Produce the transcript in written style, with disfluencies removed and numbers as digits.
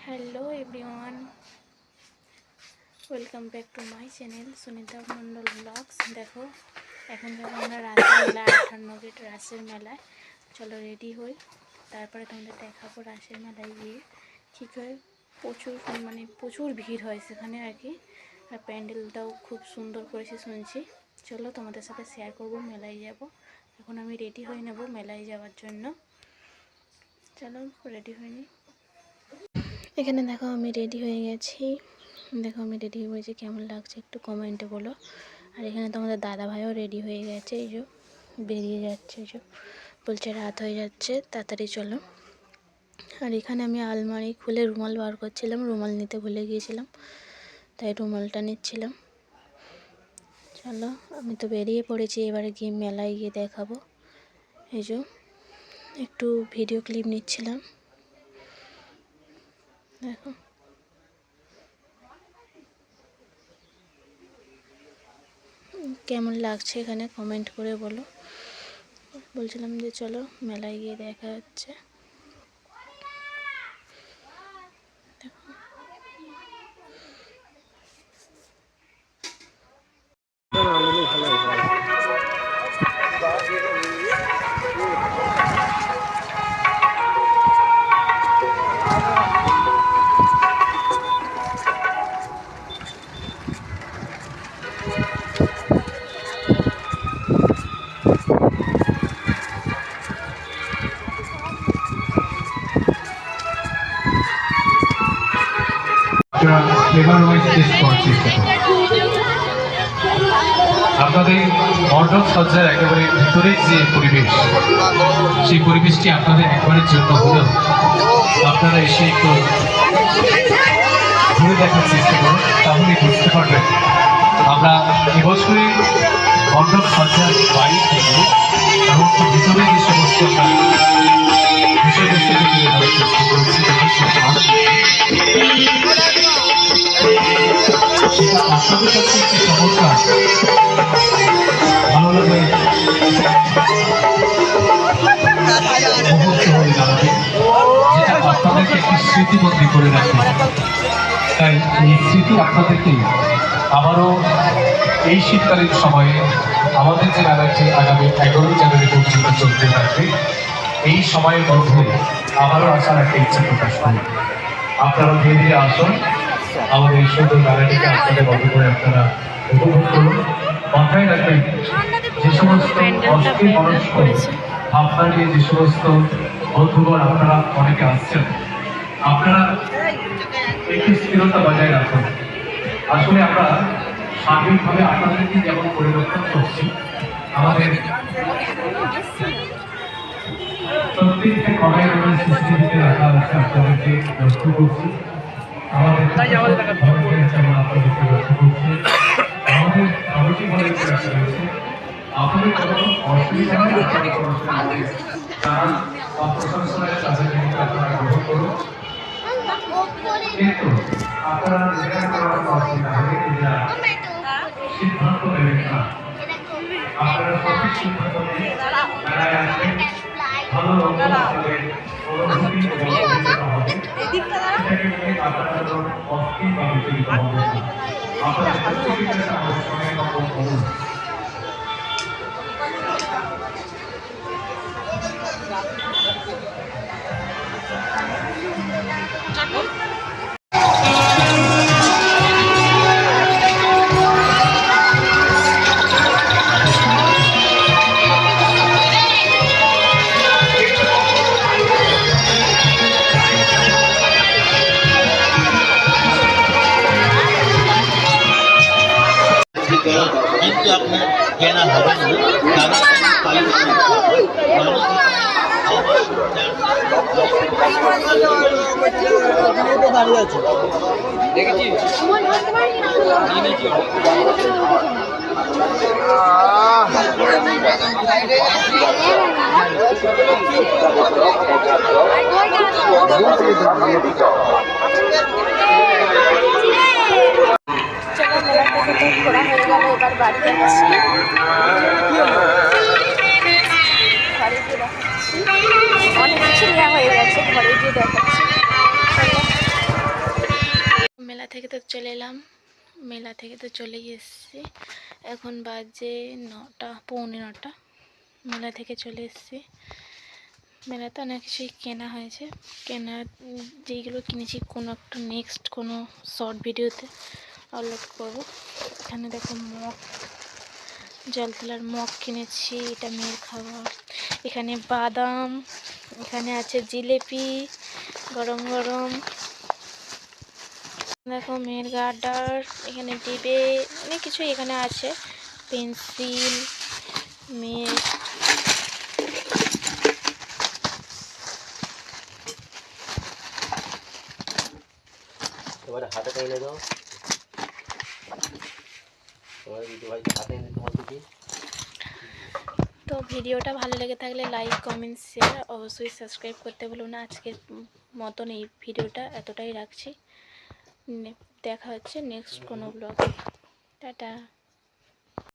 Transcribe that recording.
Hello everyone, welcome back to my channel Sunita Mandal blogs. देखो এখন যাবো আমরা রাসের মেলা 58 গেট রাসের মেলায়। চলো রেডি হই, তারপরে তোমাদের দেখাবো রাসের মেলায় গিয়ে কী করে প্রচুর ভিড় হয় সেখানে আর কি। আর প্যান্ডেলটাও খুব সুন্দর করেছে শুনছি। চলো তোমাদের সাথে শেয়ার করব। মেলায় যাব, এখন আমি রেডি হয়ে নেব মেলায় যাওয়ার জন্য। চলো রেডি হয়ে নিই। এখানে দেখো আমি রেডি হয়ে গেছি। দেখো আমি রেডি হয়েছি, কেমন লাগছে একটু কমেন্টে বলো। আর এখানে তো আমাদের দাদা ভাইও রেডি হয়ে গেছে, এই যে বেরিয়ে যাচ্ছে, এই যে বলছে রাত হয়ে যাচ্ছে তাড়াতাড়ি চলো। আর এখানে আমি আলমারি খুলে রুমাল বার করছিলাম, রুমাল নিতে ভুলে গিয়েছিলাম, তাই রুমালটা নিচ্ছিলাম। চলো আমি তো বেরিয়ে পড়েছি, এবারে গিয়ে মেলায় গিয়ে দেখাবো। এই যে একটু ভিডিও ক্লিপ নিচ্ছিলাম। দেখো কেমন লাগছে এখানে কমেন্ট করে বলো। বলছিলাম যে চলো মেলায় গিয়ে দেখা হচ্ছে। আপনাদের মণ্ডপ সজ্জার একেবারে ভিতরের যে পরিবেশ, সেই পরিবেশটি আপনাদের একবারের জন্য হলেও আপনারা এসে একটু ঘুরে দেখার চেষ্টা করুন, তাহলে বুঝতে পারবেন আমরা এবছরে মণ্ডপ সজ্জার বাইরে থেকে এমনকি ভিতরে যে সমস্ত বিষয়বস্তুকে তুলে ধরার চেষ্টা করেছি, সেটা আপনাদের কাছে একটি চমৎকার ভালো লাগে মুহূর্ত হয়ে দাঁড়াবে, যেটা আপনাদেরকে একটি স্মৃতিবন্দী করে রাখবে। তাই এই স্মৃতি আপনাদেরকে আবারও এই শীতকালীন সময়ে আমাদের যে মেলাটি আগামী 11 জানুয়ারি পর্যন্ত চলতে থাকবে, এই সময়ের মধ্যে আবারও আসার একটা ইচ্ছা প্রকাশ করি। আপনারা ধীরে ধীরে আসুন, আমাদের এই সুন্দর মেলাটিকে আপনাদের মতো করে আপনারা উপভোগ করুন। মাথায় রাখবেন, যে সমস্ত অস্থির মনস্ক ভাবনা নিয়ে যে সমস্ত বন্ধুগণ আপনারা অনেকে আসছেন, আপনারা একটি স্থিরতা বজায় রাখুন। আসলে আমরা স্বাভাবিকভাবে আপনাদেরকে যেমন পরিবর্তন করছি, আমাদের প্রত্যেকটা কমের সিসিটিভিতে রাখা আছে, আপনাদেরকে লক্ষ্য করছি। আমাদের যেমন আপনাদেরকে লক্ষ্য করছি, আমাদের কমিটি বলে রয়েছে, আপনাদের কোনো অসুবিধা নেই, তারা প্রশাসনের কাজে আপনারা গ্রহণ করুন। কিন্তু আপনারা সিদ্ধান্ত নেবেন না, আপনারা সঠিক সিদ্ধান্ত নিয়ে মেলায় আসবেন, ভালো অনুভূতি আপনারা অস্থির বা বিচলিত হবেন না। আপনারা প্রত্যেকের কাছে আমাদের সঙ্গে কথা বলুন। কিন্তু আপনার কেনা হবে না, দাঁড়িয়ে আছে দেখেছি ঘোরা হয়ে গেল, এবার বাড়ি যাচ্ছি। ঘরে গিয়ে দেখাচ্ছি, অনেক কিছু নেওয়া হয়ে গেছে, ঘরে গিয়ে দেখাচ্ছি। মেলা থেকে তো চলে এলাম, মেলা থেকে তো চলে এসেছি, এখন বাজে 9টা, পৌনে 9টা। মেলা থেকে চলে এসেছি। মেলাতে অনেক কিছুই কেনা হয়েছে, যেইগুলো কিনেছি কোনো একটা নেক্সট কোনো শর্ট ভিডিওতে আপলোড করবো। এখানে দেখো মগ, জল তোলার মগ কিনেছি, এটা মেয়ের খাবার। এখানে বাদাম, এখানে আছে জিলেপি গরম গরম, দেখো মেয়ের গার্ডার, এখানে ডিবে, অনেক কিছু এখানে আছে, পেন্সিল মেয়ের। তোমার হাতে এনে দাও, তোমার দিদি ভাই হাতে এনে তোমার দিদি। তো ভিডিওটা ভালো লেগে থাকলে লাইক কমেন্ট শেয়ার অবশ্যই সাবস্ক্রাইব করতে ভুলো না। আজকের মতন এই ভিডিওটা এতটাই রাখছি, দেখা হচ্ছে নেক্সট কোনো ব্লগে। টাটা।